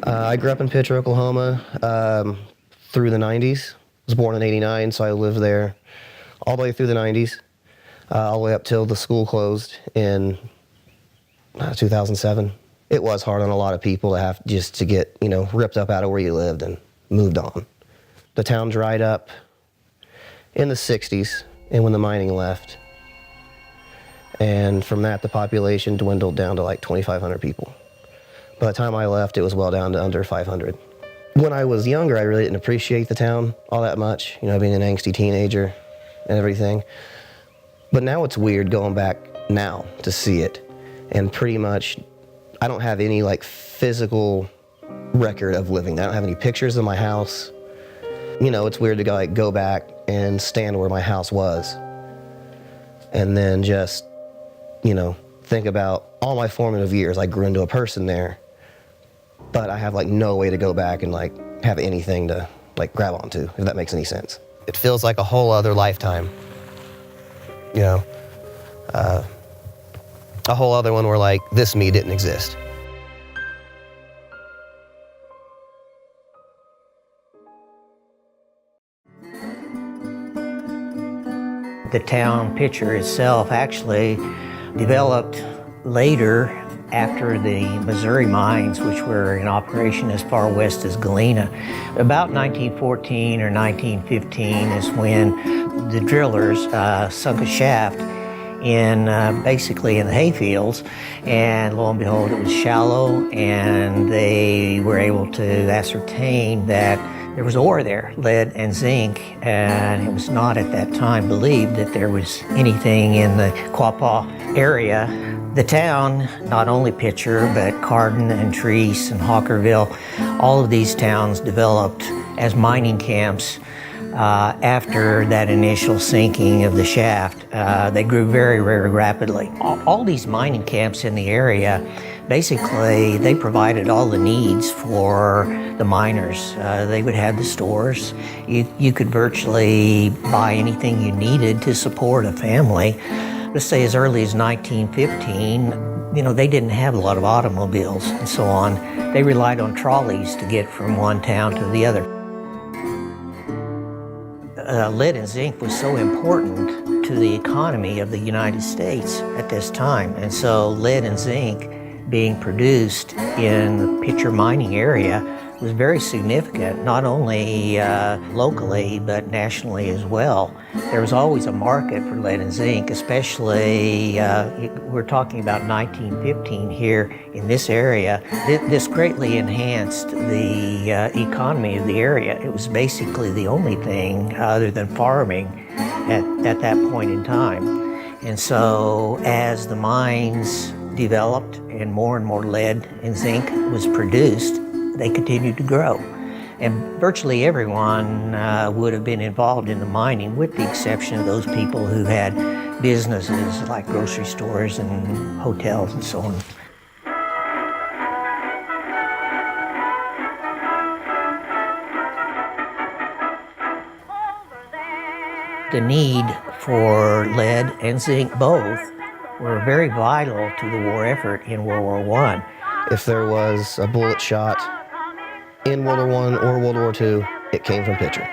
I grew up in Picher, Oklahoma, through the 90s. I was born in '89, so I lived there all the way through the 90s, all the way up till the school closed in 2007. It was hard on a lot of people to have just to get, ripped up out of where you lived and moved on. The town dried up in the 60s, and when the mining left. And from that, the population dwindled down to like 2,500 people. By the time I left, it was well down to under 500. When I was younger, I really didn't appreciate the town all that much, being an angsty teenager and everything. But now it's weird going back now to see it. And pretty much, I don't have any physical record of living there. I don't have any pictures of my house. It's weird to go back and stand where my house was. And then just, think about all my formative years. I grew into a person there. But I have no way to go back and have anything to grab onto, if that makes any sense. It feels like a whole other lifetime. A whole other one where this me didn't exist. The town Picher itself actually developed later after the Missouri mines, which were in operation as far west as Galena. About 1914 or 1915 is when the drillers sunk a shaft basically in the hayfields, and lo and behold, it was shallow, and they were able to ascertain that there was ore there, lead and zinc, and it was not at that time believed that there was anything in the Quapaw area. The town, not only Picher, but Cardin and Treese and Hawkerville, all of these towns developed as mining camps after that initial sinking of the shaft. They grew very, very rapidly. All these mining camps in the area, basically, they provided all the needs for the miners. They would have the stores. You could virtually buy anything you needed to support a family. Let's say as early as 1915, they didn't have a lot of automobiles and so on. They relied on trolleys to get from one town to the other. Lead and zinc was so important to the economy of the United States at this time. And so lead and zinc being produced in the Picher mining area was very significant, not only locally, but nationally as well. There was always a market for lead and zinc, especially, we're talking about 1915 here in this area. This greatly enhanced the economy of the area. It was basically the only thing other than farming at that point in time. And so as the mines developed and more lead and zinc was produced, they continued to grow. And virtually everyone would have been involved in the mining, with the exception of those people who had businesses like grocery stores and hotels and so on. The need for lead and zinc both were very vital to the war effort in World War I. If there was a bullet shot in World War I or World War II, it came from Picher.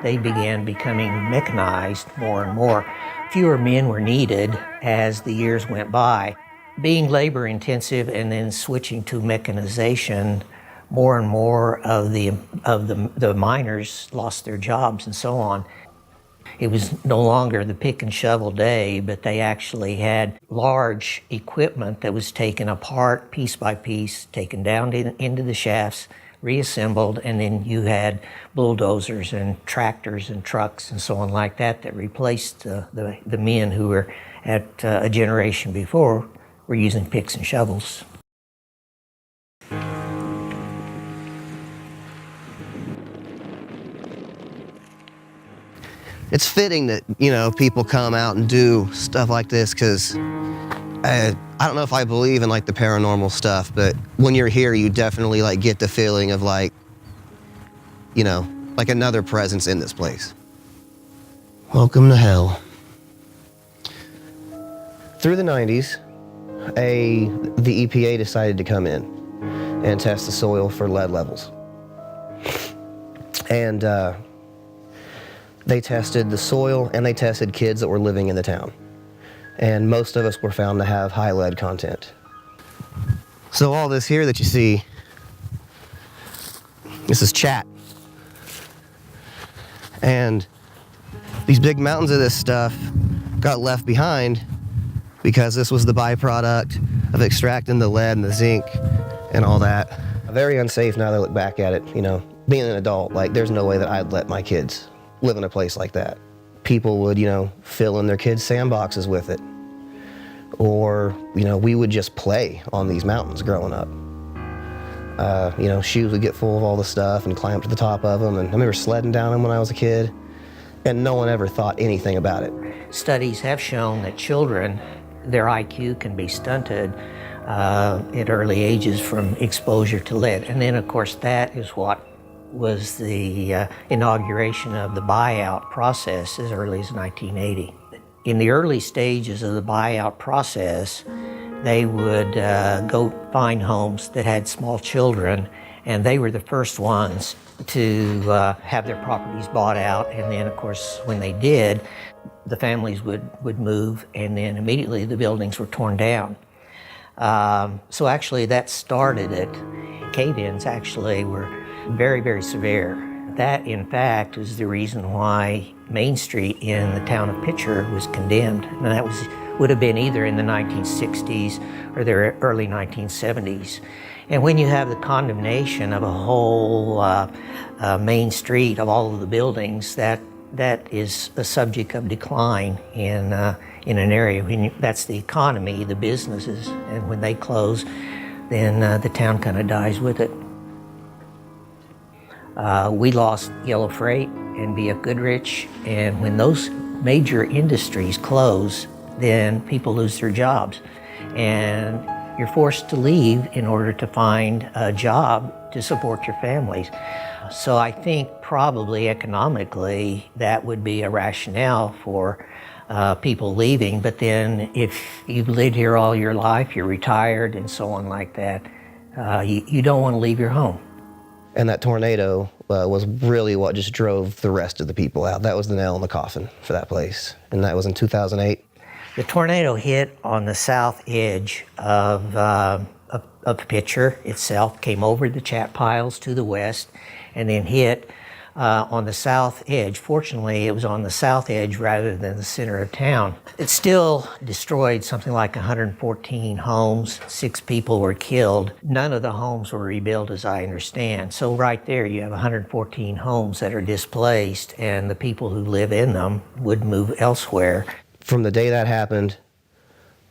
They began becoming mechanized more and more. Fewer men were needed as the years went by. Being labor intensive and then switching to mechanization, more and more of the miners lost their jobs and so on. It was no longer the pick and shovel day, but they actually had large equipment that was taken apart piece by piece, taken down into the shafts, reassembled, and then you had bulldozers and tractors and trucks and so on like that replaced the men who were at a generation before were using picks and shovels. It's fitting that, people come out and do stuff like this, because I don't know if I believe in the paranormal stuff, but when you're here, you definitely get the feeling of another presence in this place. Welcome to hell. Through the 90s, the EPA decided to come in and test the soil for lead levels. And they tested the soil and they tested kids that were living in the town. And most of us were found to have high lead content. So all this here that you see, this is chat. And these big mountains of this stuff got left behind because this was the byproduct of extracting the lead and the zinc and all that. Very unsafe now that I look back at it, you know, being an adult, like there's no way that I'd let my kids live in a place like that. People would, you know, fill in their kids' sandboxes with it. Or, you know, we would just play on these mountains growing up. You know, shoes would get full of all the stuff and climb up to the top of them. And I remember sledding down them when I was a kid, and no one ever thought anything about it. Studies have shown that children, their IQ can be stunted at early ages from exposure to lead. And then, of course, that is what was the inauguration of the buyout process as early as 1980. In the early stages of the buyout process, they would go find homes that had small children, and they were the first ones to have their properties bought out. And then, of course, when they did, the families would move, and then immediately the buildings were torn down. So actually that started it. Cave-ins actually were very, very severe. That, in fact, was the reason why Main Street in the town of Picher was condemned. And that would have been either in the 1960s or the early 1970s. And when you have the condemnation of a whole main street of all of the buildings, that is a subject of decline in an area. That's the economy, the businesses, and when they close, then the town kind of dies with it. We lost Yellow Freight and B.F. Goodrich, and when those major industries close, then people lose their jobs. And you're forced to leave in order to find a job to support your families. So I think probably economically that would be a rationale for people leaving. But then if you've lived here all your life, you're retired and so on like that, you don't want to leave your home. And that tornado was really what just drove the rest of the people out. That was the nail in the coffin for that place. And that was in 2008. The tornado hit on the south edge of Picher itself, came over the chat piles to the west, and then hit on the south edge. Fortunately, it was on the south edge rather than the center of town. It still destroyed something like 114 homes. 6 people were killed. None of the homes were rebuilt, as I understand. So right there, you have 114 homes that are displaced, and the people who live in them would move elsewhere. From the day that happened,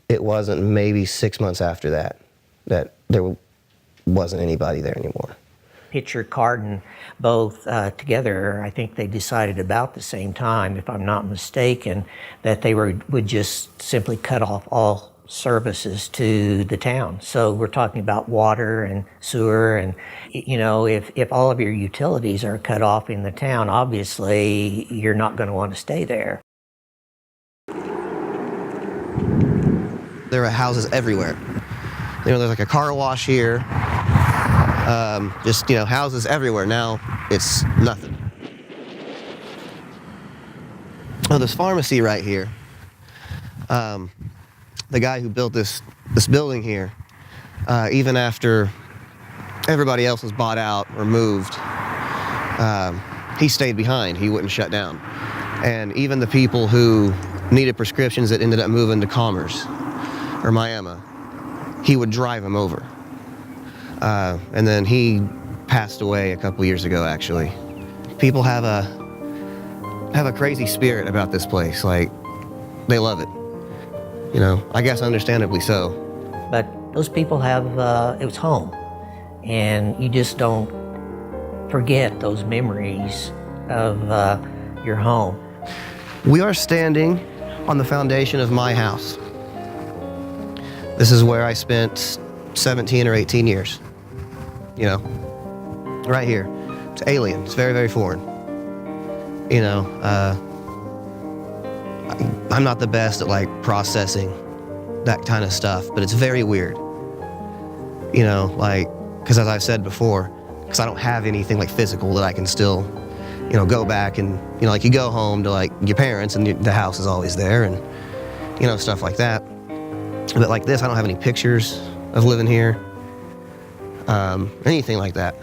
it wasn't maybe 6 months after that there wasn't anybody there anymore. Picher, Cardin, both together, I think they decided about the same time, if I'm not mistaken, that they would just simply cut off all services to the town. So we're talking about water and sewer, and you know, if all of your utilities are cut off in the town, obviously you're not going to want to stay there. There are houses everywhere. You know, there's like a car wash here. Just, you know, houses everywhere. Now it's nothing. Oh, this pharmacy right here. The guy who built this building here, even after everybody else was bought out or moved, he stayed behind. He wouldn't shut down. And even the people who needed prescriptions that ended up moving to Commerce or Miami, he would drive them over. And then he passed away a couple years ago, actually. People have a crazy spirit about this place. Like, they love it. You know, I guess understandably so. But those people have, it was home. And you just don't forget those memories of your home. We are standing on the foundation of my house. This is where I spent 17 or 18 years. You know, right here. It's alien. It's very, very foreign. You know, I'm not the best at like processing that kind of stuff, but it's very weird. You know, like Because as I've said before, because I don't have anything like physical that I can still, you know, go back and, you know, like you go home to like your parents and the house is always there and, you know, stuff like that. But like this, I don't have any pictures of living here, anything like that.